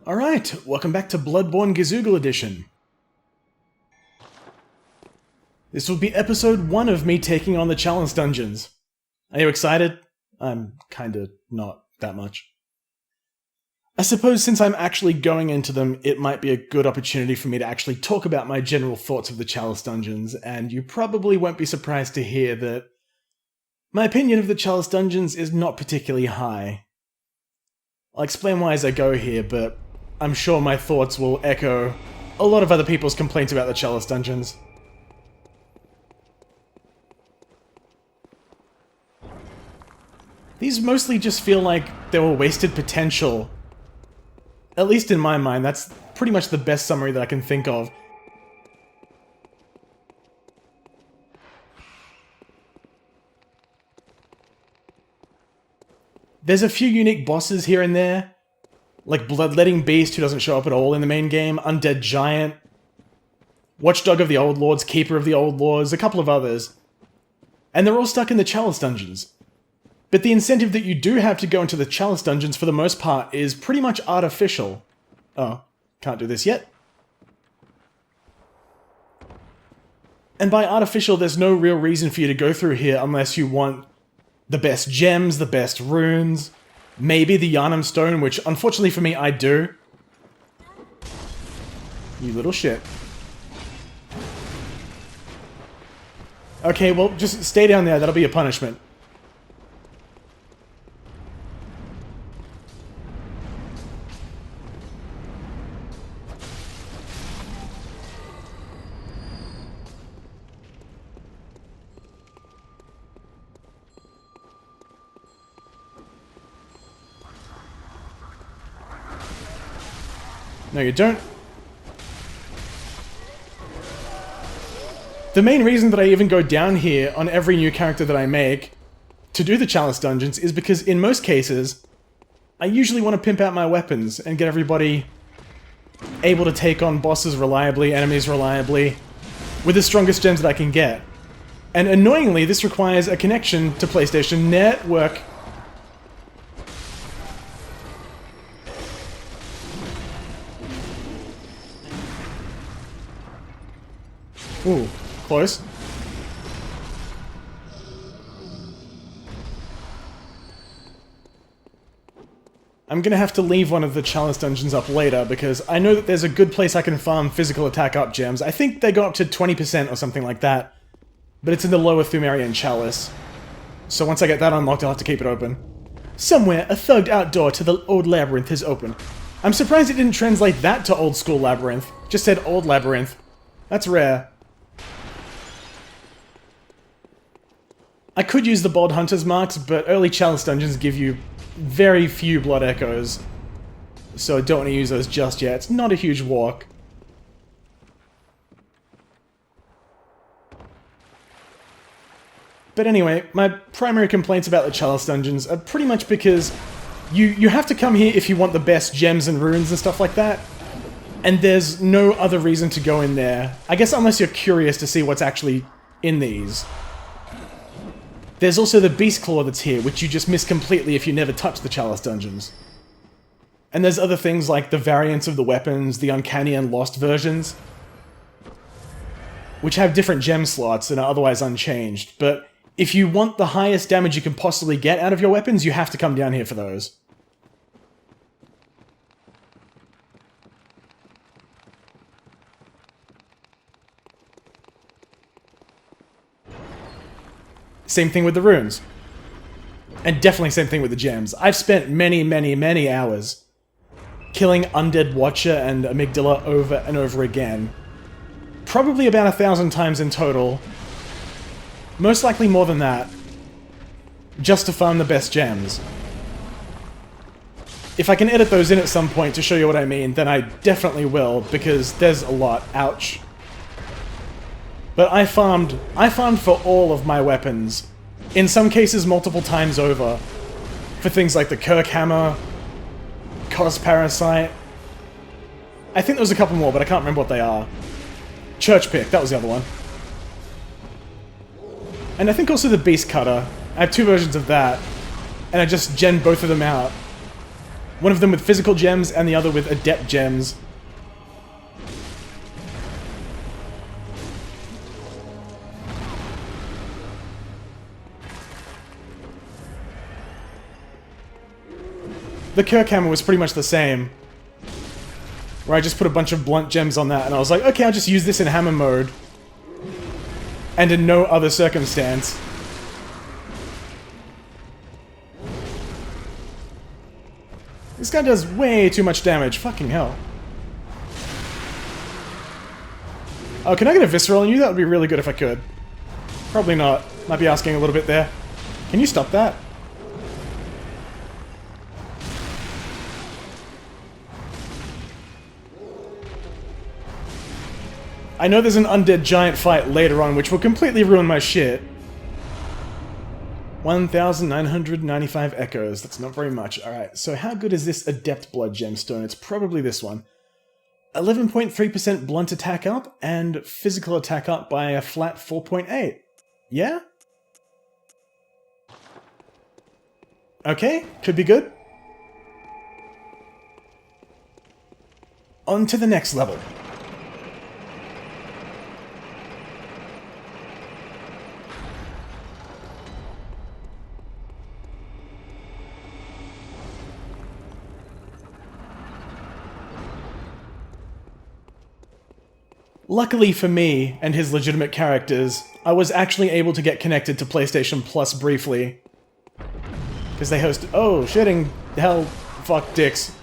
Alright, welcome back to Bloodborne Gizoogle Edition. This will be episode 1 of me taking on the Chalice dungeons. Are you excited? I'm kinda not that much. I suppose since I'm actually going into them, it might be a good opportunity for me to actually talk about my general thoughts of the Chalice dungeons, and you probably won't be surprised to hear that my opinion of the Chalice dungeons is not particularly high. I'll explain why as I go here, but I'm sure my thoughts will echo a lot of other people's complaints about the Chalice dungeons. These mostly just feel like they were wasted potential. At least in my mind, that's pretty much the best summary that I can think of. There's a few unique bosses here and there, like Bloodletting Beast, who doesn't show up at all in the main game, Undead Giant, Watchdog of the Old Lords, Keeper of the Old Lords, a couple of others. And they're all stuck in the Chalice dungeons. But the incentive that you do have to go into the Chalice dungeons for the most part is pretty much artificial. Oh, can't do this yet. And by artificial, there's no real reason for you to go through here unless you want the best gems, the best runes, maybe the Yharnam Stone, which unfortunately for me I do. You little shit. Okay, well just stay down there, that'll be a punishment. No, you don't. The main reason that I even go down here on every new character that I make to do the Chalice dungeons is because in most cases, I usually want to pimp out my weapons and get everybody able to take on bosses reliably, enemies reliably, with the strongest gems that I can get. And annoyingly, this requires a connection to PlayStation Network. Ooh, close. I'm gonna have to leave one of the Chalice dungeons up later, because I know that there's a good place I can farm physical attack up gems. I think they go up to 20% or something like that. But it's in the lower Thumerian Chalice. So once I get that unlocked, I'll have to keep it open. Somewhere, a thugged out door to the old labyrinth is open. I'm surprised it didn't translate that to old school labyrinth. Just said old labyrinth. That's rare. I could use the Bold Hunter's Marks, but early Chalice dungeons give you very few blood echoes, so I don't want to use those just yet. It's not a huge walk. But anyway, my primary complaints about the Chalice dungeons are pretty much because you have to come here if you want the best gems and runes and stuff like that, and there's no other reason to go in there. I guess unless you're curious to see what's actually in these. There's also the Beast Claw that's here, which you just miss completely if you never touch the Chalice dungeons. And there's other things like the variants of the weapons, the Uncanny and Lost versions, which have different gem slots and are otherwise unchanged, but if you want the highest damage you can possibly get out of your weapons, you have to come down here for those. Same thing with the runes. And definitely same thing with the gems. I've spent many hours killing Undead Watcher and Amygdala over and over again. Probably about 1,000 times in total. Most likely more than that. Just to farm the best gems. If I can edit those in at some point to show you what I mean, then I definitely will, because there's a lot. Ouch. But I farmed for all of my weapons, in some cases multiple times over, for things like the Kirk Hammer, Cos Parasite. I think there was a couple more, but I can't remember what they are. Church Pick, that was the other one. And I think also the Beast Cutter. I have 2 versions of that, and I just gen both of them out One of them with physical gems and the other with adept gems. The Kirk hammer was pretty much the same. Where I just put a bunch of blunt gems on that and I was like, okay, I'll just use this in hammer mode. And in no other circumstance. This guy does way too much damage. Fucking hell. Oh, can I get a visceral on you? That would be really good if I could. Probably not. Might be asking a little bit there. Can you stop that? I know there's an undead giant fight later on, which will completely ruin my shit. 1,995 echoes. That's not very much. Alright, so how good is this Adept Blood gemstone? It's probably this one. 11.3% blunt attack up, and physical attack up by a flat 4.8. Yeah? Okay, could be good. On to the next level. Luckily for me, and his legitimate characters, I was actually able to get connected to PlayStation Plus briefly. Because they host— oh, shitting hell, fuck dicks.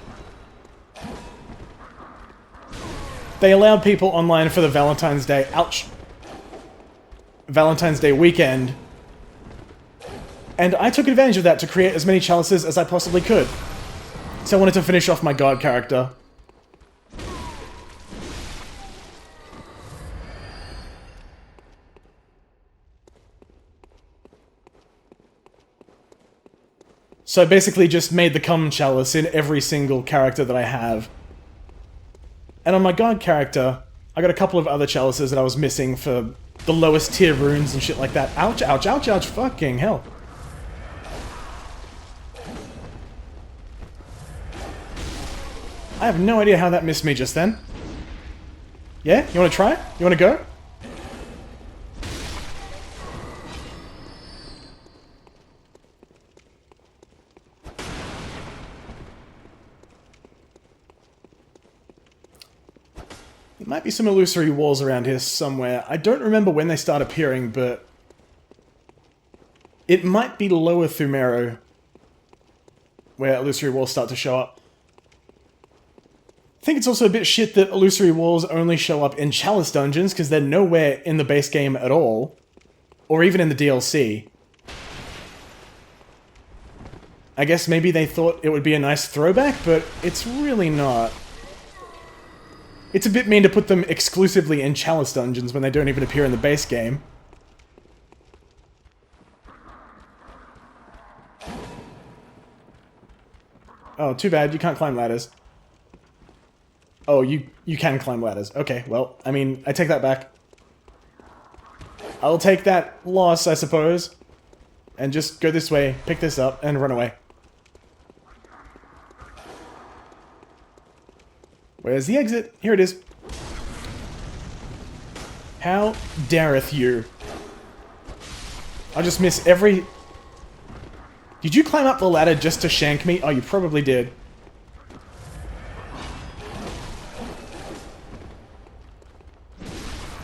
They allowed people online for the Valentine's Day— ouch! Valentine's Day weekend. And I took advantage of that to create as many chalices as I possibly could. So I wanted to finish off my god character. So I basically just made the cum chalice in every single character that I have. And on my god character, I got a couple of other chalices that I was missing for the lowest tier runes and shit like that. Ouch, ouch, ouch, ouch, fucking hell. I have no idea how that missed me just then. Yeah? You wanna try? You wanna go? There might be some illusory walls around here somewhere. I don't remember when they start appearing, but it might be lower Thumero where illusory walls start to show up. I think it's also a bit shit that illusory walls only show up in Chalice dungeons, because they're nowhere in the base game at all, or even in the DLC. I guess maybe they thought it would be a nice throwback, but it's really not. It's a bit mean to put them exclusively in Chalice dungeons when they don't even appear in the base game. Oh, too bad, you can't climb ladders. Oh, you can climb ladders. Okay, well, I mean, I take that back. I'll take that loss, I suppose. And just go this way, pick this up, and run away. Where's the exit? Here it is. How dareth you? I'll just miss every— Did you climb up the ladder just to shank me? Oh, you probably did.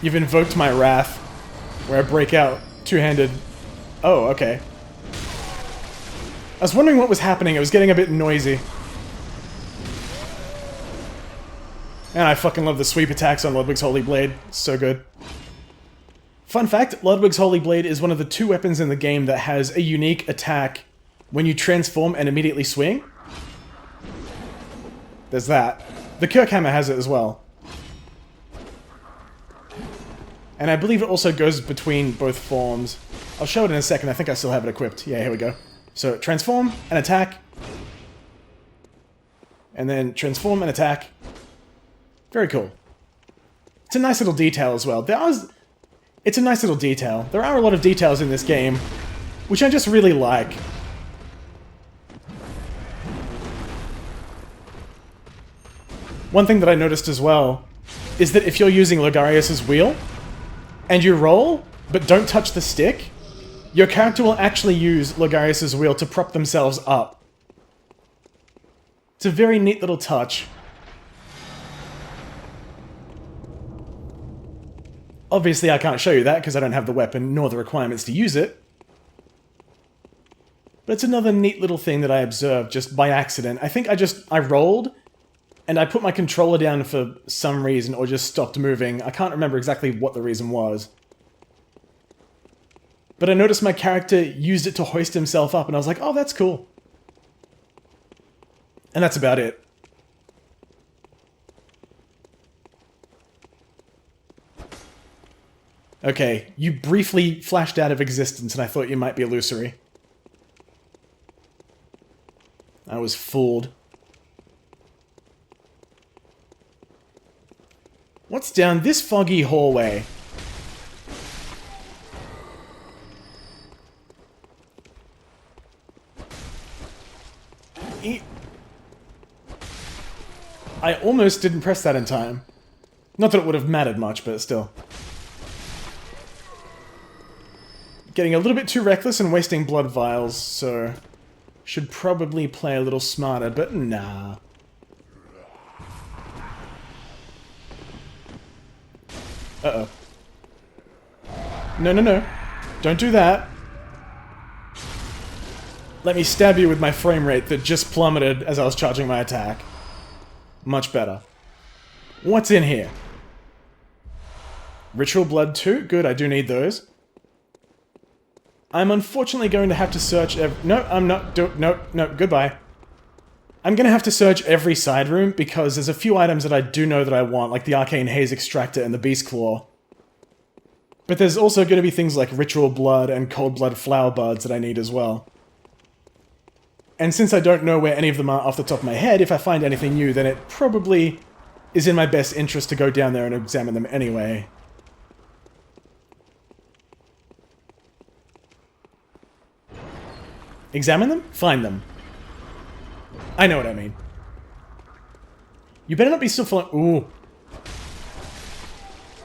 You've invoked my wrath, where I break out two-handed. Oh, okay. I was wondering what was happening. It was getting a bit noisy. And I fucking love the sweep attacks on Ludwig's Holy Blade. So good. Fun fact, Ludwig's Holy Blade is one of the 2 weapons in the game that has a unique attack when you transform and immediately swing. There's that. The Kirk Hammer has it as well. And I believe it also goes between both forms. I'll show it in a second. I think I still have it equipped. Yeah, here we go. So, transform and attack. And then transform and attack. Very cool. It's a nice little detail as well. It's a nice little detail. There are a lot of details in this game, which I just really like. one thing that I noticed as well is that if you're using Logarius's wheel, and you roll, but don't touch the stick, your character will actually use Logarius's wheel to prop themselves up. It's a very neat little touch. Obviously I can't show you that because I don't have the weapon nor the requirements to use it. But it's another neat little thing that I observed just by accident. I think I rolled, and I put my controller down for some reason, or just stopped moving. I can't remember exactly what the reason was. But I noticed my character used it to hoist himself up, and I was like, oh, that's cool. And that's about it. Okay, you briefly flashed out of existence, and I thought you might be illusory. I was fooled. What's down this foggy hallway? I almost didn't press that in time. Not that it would have mattered much, but still. Getting a little bit too reckless and wasting blood vials, so... should probably play a little smarter, but nah. Uh-oh. No, no, no. Don't do that. Let me stab you with my frame rate that just plummeted as I was charging my attack. Much better. What's in here? Ritual blood 2? Good, I do need those. I'm unfortunately going to have to search no, I'm not no, goodbye. I'm gonna have to search every side room because there's a few items that I do know that I want, like the Arcane Haze Extractor and the Beast Claw. But there's also gonna be things like Ritual Blood and Cold Blood Flower Buds that I need as well. And since I don't know where any of them are off the top of my head, if I find anything new, then it probably is in my best interest to go down there and examine them anyway. Examine them? Find them. I know what I mean. You better not be still falling. Ooh.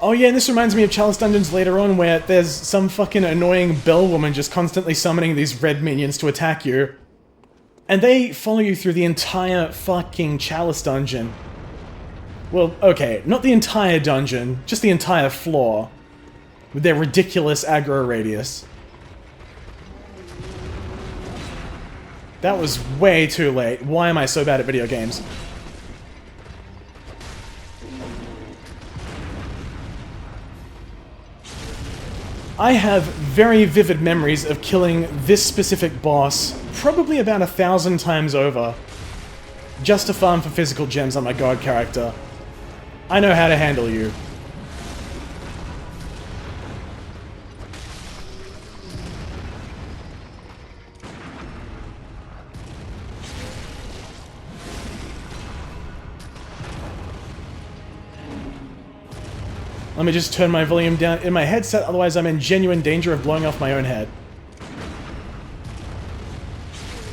Oh yeah, and this reminds me of Chalice Dungeons later on where there's some fucking annoying bell woman just constantly summoning these red minions to attack you. And they follow you through the entire fucking Chalice dungeon. Well, okay, not the entire dungeon, just the entire floor. With their ridiculous aggro radius. That was way too late. Why am I so bad at video games? I have very vivid memories of killing this specific boss probably about 1,000 times over. Just to farm for physical gems on my god character. I know how to handle you. Let me just turn my volume down in my headset, otherwise I'm in genuine danger of blowing off my own head.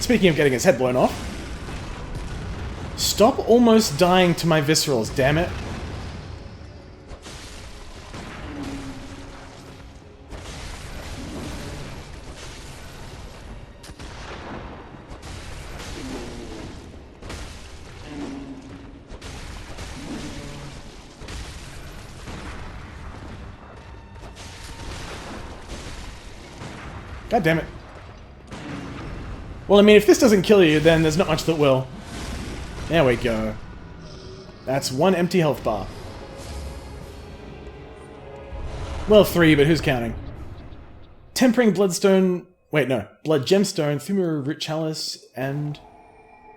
Speaking of getting his head blown off... Stop almost dying to my viscerals, damn it. God damn it. Well, I mean, if this doesn't kill you, then there's not much that will. There we go. That's one empty health bar. Well, 3, but who's counting? Tempering Bloodstone... Wait, no. Blood Gemstone, Thumeru Root Chalice, and...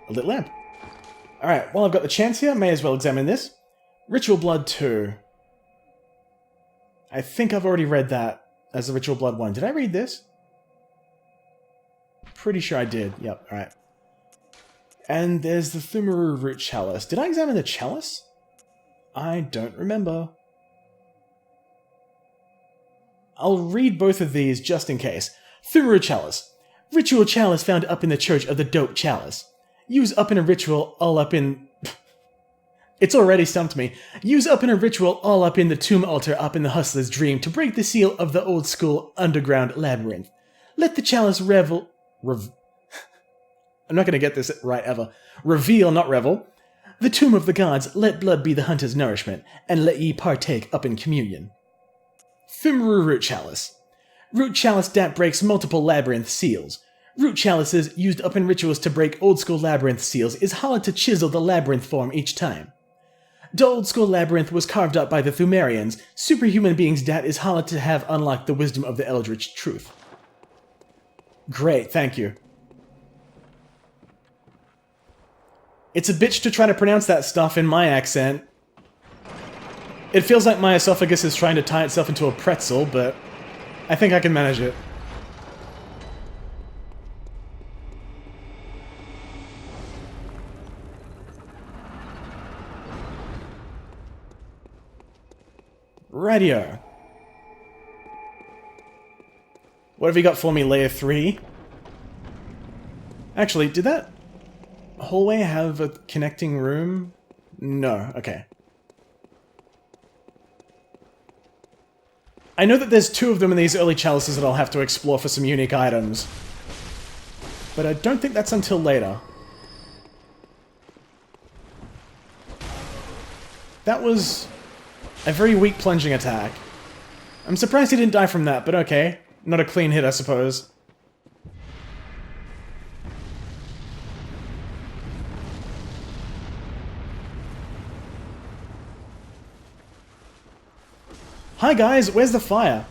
a lit lamp. Alright, well I've got the chance here, may as well examine this. Ritual Blood 2. I think I've already read that as the Ritual Blood 1. Did I read this? Pretty sure I did. Yep, alright. And there's the Thumeru Root Chalice. Did I examine the Chalice? I don't remember. I'll read both of these just in case. Thumeru Chalice. Ritual Chalice found up in the Church of the Dope Chalice. Use up in a ritual all up in... It's already stumped me. Use up in a ritual all up in the tomb altar up in the hustler's dream to break the seal of the old school underground labyrinth. Let the chalice I'm not going to get this right ever. Reveal, not revel. The tomb of the gods, let blood be the hunter's nourishment, and let ye partake up in communion. Fimru Root Chalice. Root Chalice that breaks multiple labyrinth seals. Root Chalices, used up in rituals to break old school labyrinth seals, is hard to chisel the labyrinth form each time. The old school labyrinth was carved up by the Thumerians, superhuman beings that is hard to have unlock the wisdom of the Eldritch truth. Great, thank you. It's a bitch to try to pronounce that stuff in my accent. It feels like my esophagus is trying to tie itself into a pretzel, but I think I can manage it. Radio. What have you got for me, Layer 3? Actually, did that hallway have a connecting room? No, okay. I know that there's 2 of them in these early chalices that I'll have to explore for some unique items. But I don't think that's until later. That was a very weak plunging attack. I'm surprised he didn't die from that, but okay. Not a clean hit, I suppose. Hi guys, where's the fire?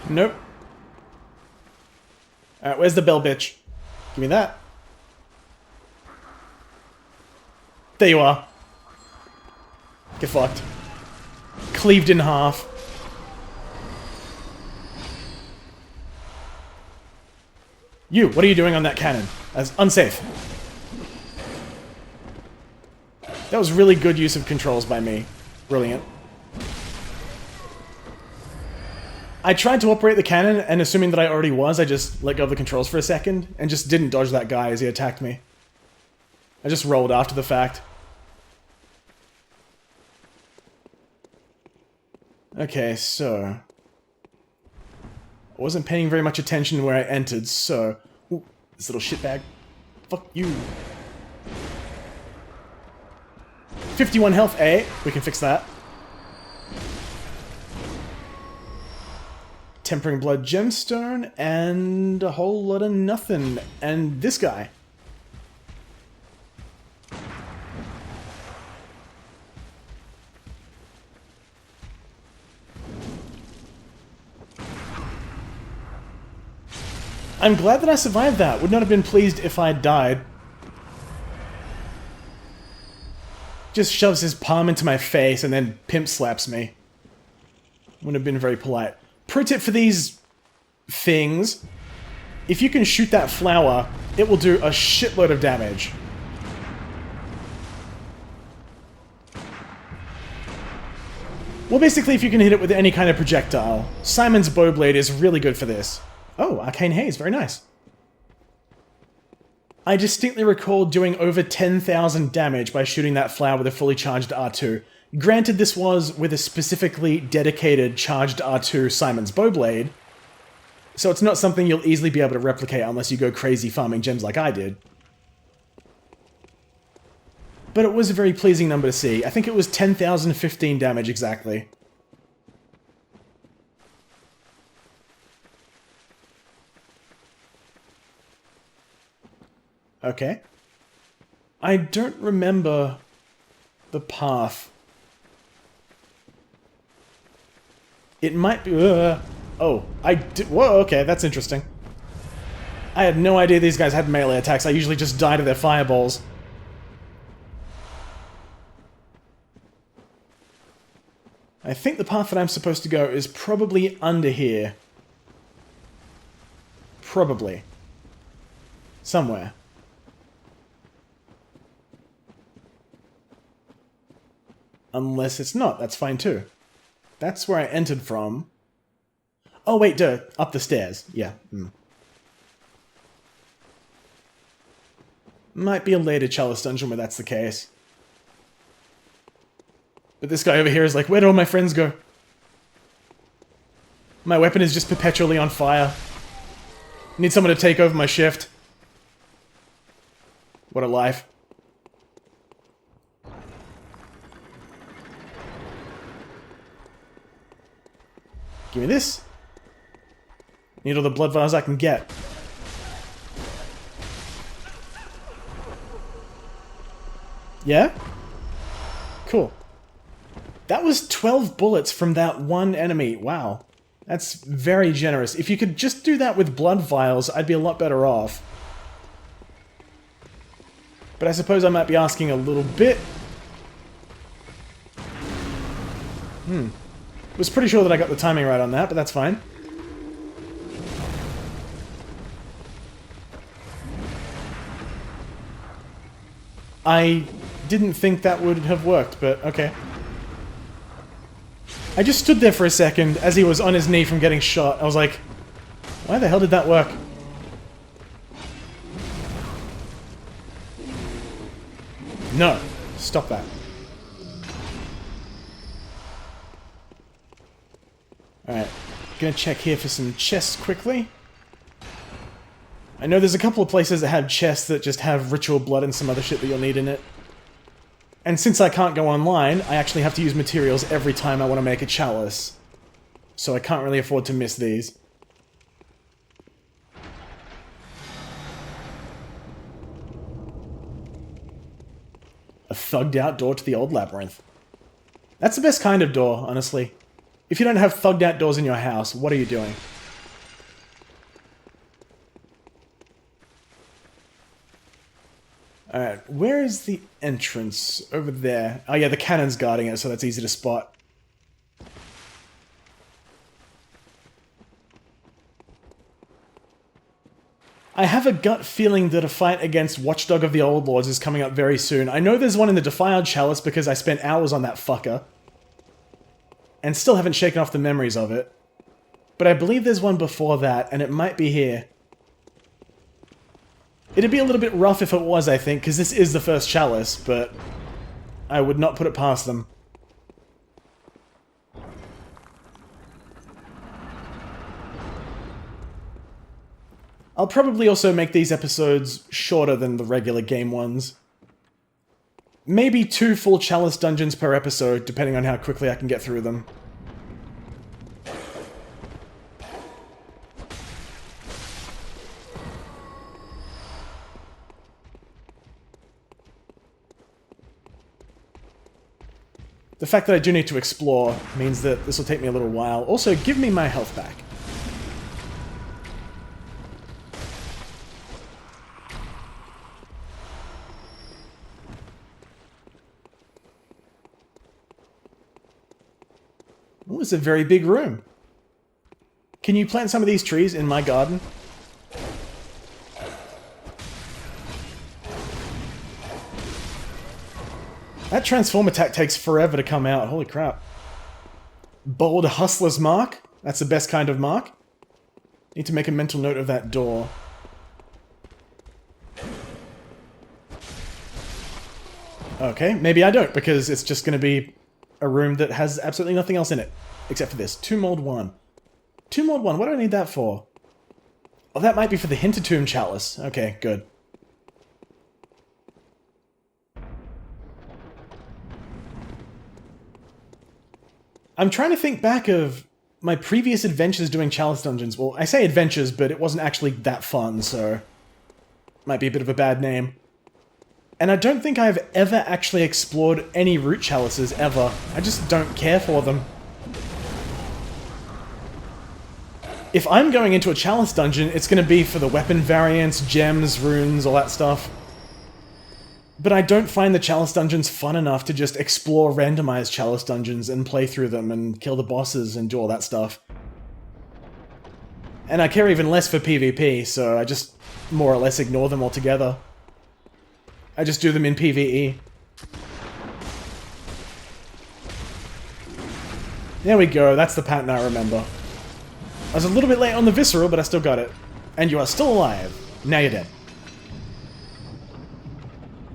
Nope. Alright, where's the bell, bitch? Give me that. There you are. Get fucked. Cleaved in half. You, what are you doing on that cannon? That's unsafe. That was really good use of controls by me. Brilliant. I tried to operate the cannon, and assuming that I already was, I just let go of the controls for a second, and just didn't dodge that guy as he attacked me. I just rolled after the fact. Okay, so... I wasn't paying very much attention where I entered, so... Ooh, this little shitbag. Fuck you. 51 health, eh? We can fix that. Tempering Blood Gemstone, and a whole lot of nothing. And this guy. I'm glad that I survived that. Would not have been pleased if I died. Just shoves his palm into my face and then pimp slaps me. Wouldn't have been very polite. Pro tip for these things, if you can shoot that flower, it will do a shitload of damage. Well, basically, if you can hit it with any kind of projectile. Simon's Bowblade is really good for this. Oh, Arcane Haze, very nice. I distinctly recall doing over 10,000 damage by shooting that flower with a fully charged R2. Granted, this was with a specifically dedicated charged R2 Simon's Bowblade, so it's not something you'll easily be able to replicate unless you go crazy farming gems like I did. But it was a very pleasing number to see. I think it was 10,015 damage exactly. Okay. I don't remember the path. It might be... oh, I did... Whoa, okay, that's interesting. I had no idea these guys had melee attacks. I usually just die to their fireballs. I think the path that I'm supposed to go is probably under here. Probably. Somewhere. Unless it's not, that's fine too. That's where I entered from. Oh wait, duh, up the stairs. Yeah. Might be a later Chalice dungeon where that's the case. But this guy over here is like, where do all my friends go? My weapon is just perpetually on fire. Need someone to take over my shift. What a life. Give me this. Need all the blood vials I can get. Yeah? Cool. That was 12 bullets from that one enemy. Wow. That's very generous. If you could just do that with blood vials, I'd be a lot better off. But I suppose I might be asking a little bit. Was pretty sure that I got the timing right on that, but that's fine. I didn't think that would have worked, but okay. I just stood there for a second as he was on his knee from getting shot. I was like, why the hell did that work? No. Stop that. Alright. Gonna check here for some chests quickly. I know there's a couple of places that have chests that just have ritual blood and some other shit that you'll need in it. And since I can't go online, I actually have to use materials every time I want to make a chalice. So I can't really afford to miss these. A thugged out door to the old labyrinth. That's the best kind of door, honestly. If you don't have thugged out doors in your house, what are you doing? Alright, where is the entrance? Over there. Oh yeah, the cannon's guarding it, so that's easy to spot. I have a gut feeling that a fight against Watchdog of the Old Lords is coming up very soon. I know there's one in the Defiled Chalice because I spent hours on that fucker. And still haven't shaken off the memories of it. But I believe there's one before that, and it might be here. It'd be a little bit rough if it was, I think, because this is the first Chalice, but I would not put it past them. I'll probably also make these episodes shorter than the regular game ones. Maybe 2 full Chalice dungeons per episode, depending on how quickly I can get through them. The fact that I do need to explore means that this will take me a little while. Also, give me my health back. Oh, it's a very big room. Can you plant some of these trees in my garden? That transform attack takes forever to come out, holy crap. Bold Hustler's Mark? That's the best kind of mark. Need to make a mental note of that door. Okay, maybe I don't, because it's just going to be a room that has absolutely nothing else in it. Except for this. Tomb Mold 1. Tomb Mold 1, what do I need that for? Oh, that might be for the Hintertomb Chalice. Okay, good. I'm trying to think back of my previous adventures doing Chalice dungeons. Well, I say adventures, but it wasn't actually that fun, so... might be a bit of a bad name. And I don't think I've ever actually explored any root chalices, ever. I just don't care for them. If I'm going into a Chalice dungeon, it's going to be for the weapon variants, gems, runes, all that stuff. But I don't find the Chalice dungeons fun enough to just explore randomized Chalice dungeons and play through them and kill the bosses and do all that stuff. And I care even less for PvP, so I just more or less ignore them altogether. I just do them in PvE. There we go, that's the pattern I remember. I was a little bit late on the visceral, but I still got it. And you are still alive. Now you're dead.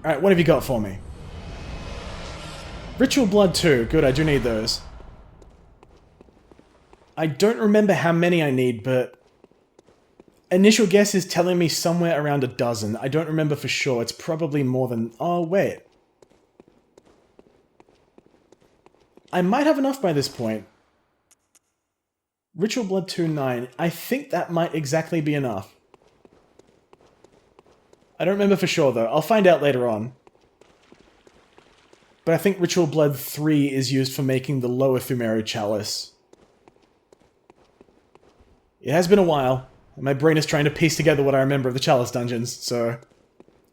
Alright, what have you got for me? Ritual Blood 2. Good, I do need those. I don't remember how many I need, but... initial guess is telling me somewhere around a dozen. I don't remember for sure. It's probably more than... oh, wait. I might have enough by this point. Ritual Blood 2, 9. I think that might exactly be enough. I don't remember for sure, though. I'll find out later on. But I think Ritual Blood 3 is used for making the lower Thumeru Chalice. It has been a while. My brain is trying to piece together what I remember of the Chalice dungeons, so...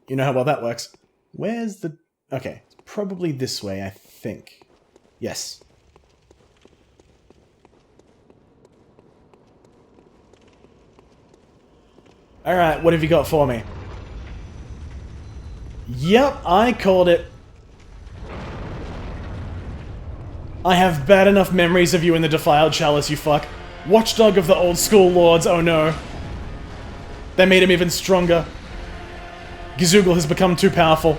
you know how well that works. Where's the... okay, it's probably this way, I think. Yes. Alright, what have you got for me? Yep, I called it. I have bad enough memories of you in the Defiled Chalice, you fuck. Watchdog of the old school lords, oh no. They made him even stronger. Gizoogle has become too powerful.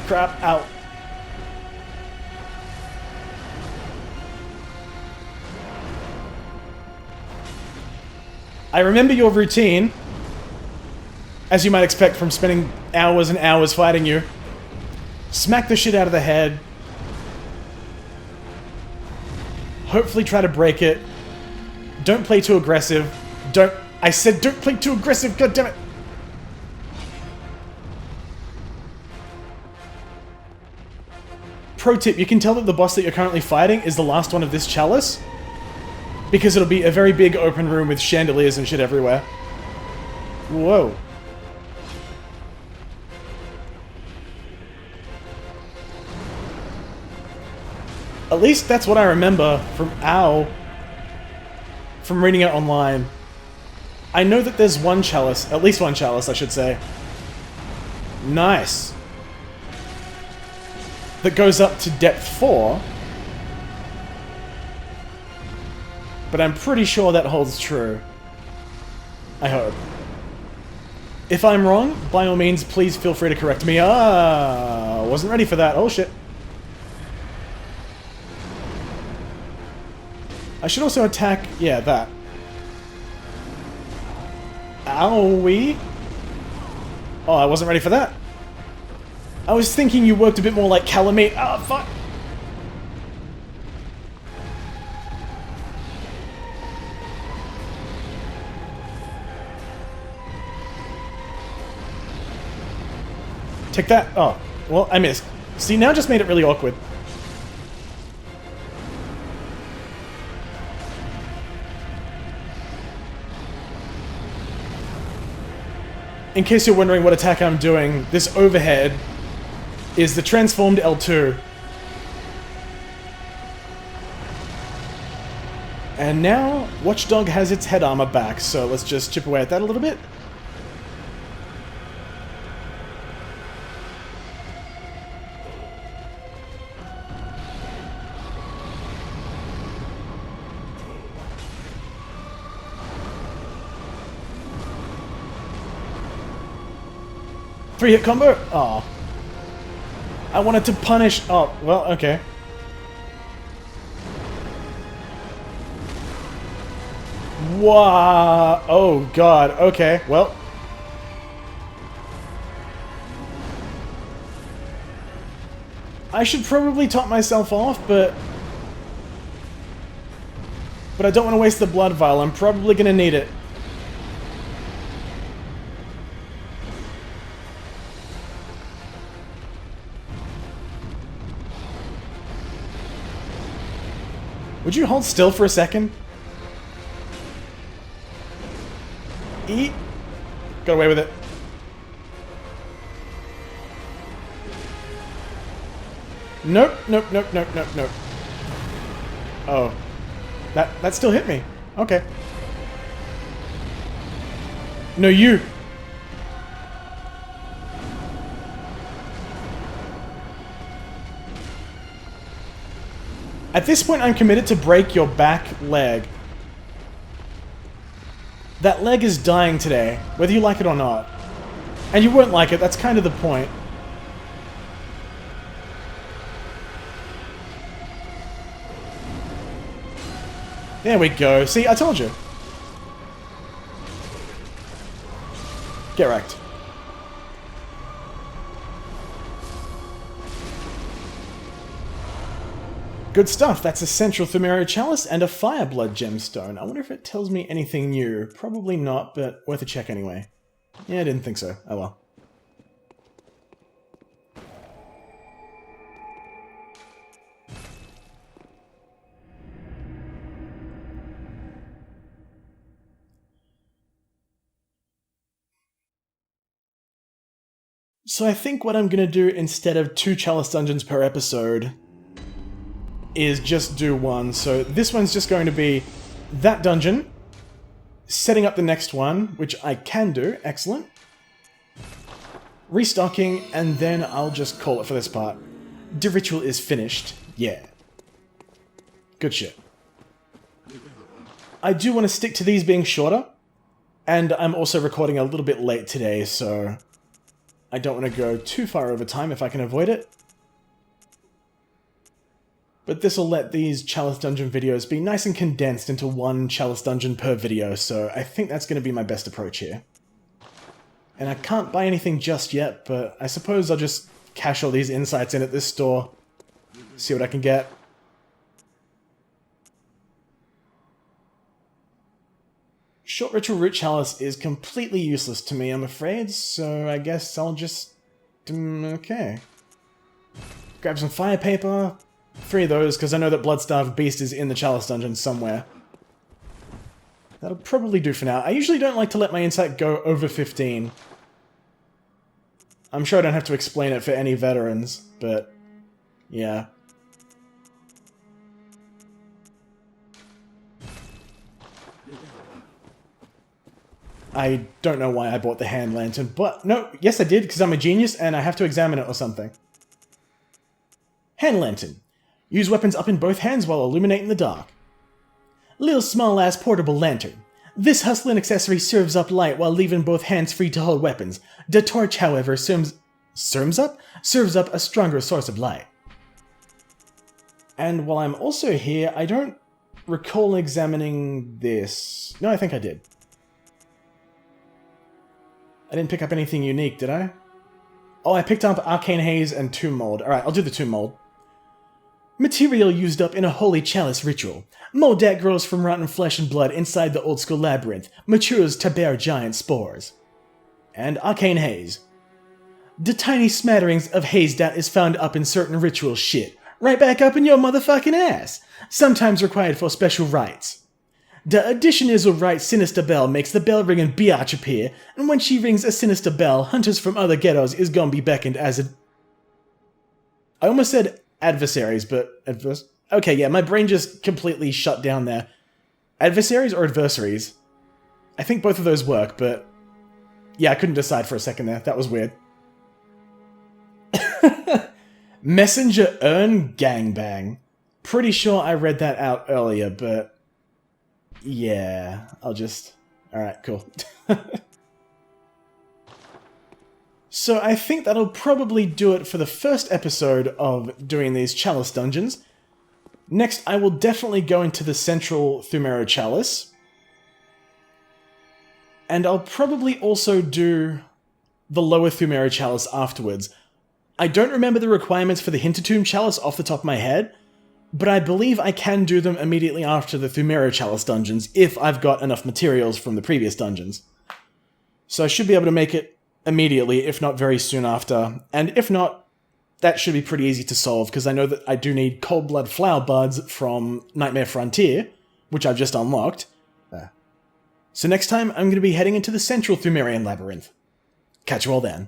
Crap, out. I remember your routine, as you might expect from spending hours and hours fighting you. Smack the shit out of the head. Hopefully try to break it. Don't play too aggressive. I said don't play too aggressive, god damn it! Pro tip, you can tell that the boss that you're currently fighting is the last one of this chalice. Because it'll be a very big open room with chandeliers and shit everywhere. Whoa. At least that's what I remember from from reading it online. I know that there's one chalice, at least one chalice, I should say. Nice. That goes up to depth 4. But I'm pretty sure that holds true. I hope. If I'm wrong, by all means, please feel free to correct me. Ah, wasn't ready for that. Oh shit. I should also attack, yeah, that. Owie. Oh, I wasn't ready for that. I was thinking you worked a bit more like Calamite. Ah, fuck. Take that. Oh, well, I missed. See, now just made it really awkward. In case you're wondering what attack I'm doing, this overhead is the transformed L2. And now, Watchdog has its head armor back, so let's just chip away at that a little bit. Three-hit combo? Aw. I wanted to punish... oh, well, okay. Wow. Oh, God. Okay, well. I should probably top myself off, but I don't want to waste the blood vial. I'm probably going to need it. Would you hold still for a second? Eat. Got away with it. Nope, nope, nope, nope, nope, nope. Oh. That still hit me. Okay. No, you. At this point, I'm committed to break your back leg. That leg is dying today, whether you like it or not. And you won't like it, that's kind of the point. There we go. See, I told you. Get wrecked. Good stuff. That's a Central Thumeria Chalice and a Fireblood Gemstone. I wonder if it tells me anything new. Probably not, but worth a check anyway. Yeah, I didn't think so. Oh well. So I think what I'm gonna do instead of 2 Chalice dungeons per episode is just do one. So this one's just going to be that dungeon, setting up the next one, which I can do, excellent, restocking, and then I'll just call it for this part. The ritual is finished, yeah. Good shit. I do want to stick to these being shorter, and I'm also recording a little bit late today, so I don't want to go too far over time if I can avoid it. But this will let these Chalice Dungeon videos be nice and condensed into 1 Chalice Dungeon per video, so I think that's going to be my best approach here. And I can't buy anything just yet, but I suppose I'll just cash all these insights in at this store, see what I can get. Short Ritual Root Chalice is completely useless to me, I'm afraid, so I guess I'll just... okay. Grab some fire paper. 3 of those, because I know that Bloodstarved Beast is in the Chalice Dungeon somewhere. That'll probably do for now. I usually don't like to let my insight go over 15. I'm sure I don't have to explain it for any veterans, but... yeah. I don't know why I bought the hand lantern, but... no, yes I did, because I'm a genius and I have to examine it or something. Hand lantern. Use weapons up in both hands while illuminating the dark. Little small-ass portable lantern. This hustling accessory serves up light while leaving both hands free to hold weapons. The torch, however, serves up a stronger source of light. And while I'm also here, I don't recall examining this. No, I think I did. I didn't pick up anything unique, did I? Oh, I picked up Arcane Haze and Tomb Mold. Alright, I'll do the Tomb Mold. Material used up in a holy chalice ritual. Mold that grows from rotten flesh and blood inside the old school labyrinth, matures to bear giant spores. And Arcane Haze. The tiny smatterings of haze that is found up in certain ritual shit. Right back up in your motherfucking ass. Sometimes required for special rites. The addition is a right sinister bell makes the bell ringing biatch appear, and when she rings a sinister bell, hunters from other ghettos is gonna be beckoned as a... I almost said adversaries, but... okay, yeah, my brain just completely shut down there. Adversaries or adversaries? I think both of those work, but... yeah, I couldn't decide for a second there. That was weird. Messenger Urn Gangbang. Pretty sure I read that out earlier, but... yeah, I'll just... alright, cool. So I think that'll probably do it for the first episode of doing these Chalice dungeons. Next, I will definitely go into the Central Thumeria Chalice. And I'll probably also do the Lower Thumeria Chalice afterwards. I don't remember the requirements for the Hintertomb Chalice off the top of my head, but I believe I can do them immediately after the Thumeria Chalice dungeons if I've got enough materials from the previous dungeons. So I should be able to make it immediately, if not very soon after, and if not, that should be pretty easy to solve, because I know that I do need Cold Blood Flower Buds from Nightmare Frontier, which I've just unlocked. So next time, I'm going to be heading into the Central Thumerian Labyrinth. Catch you all then.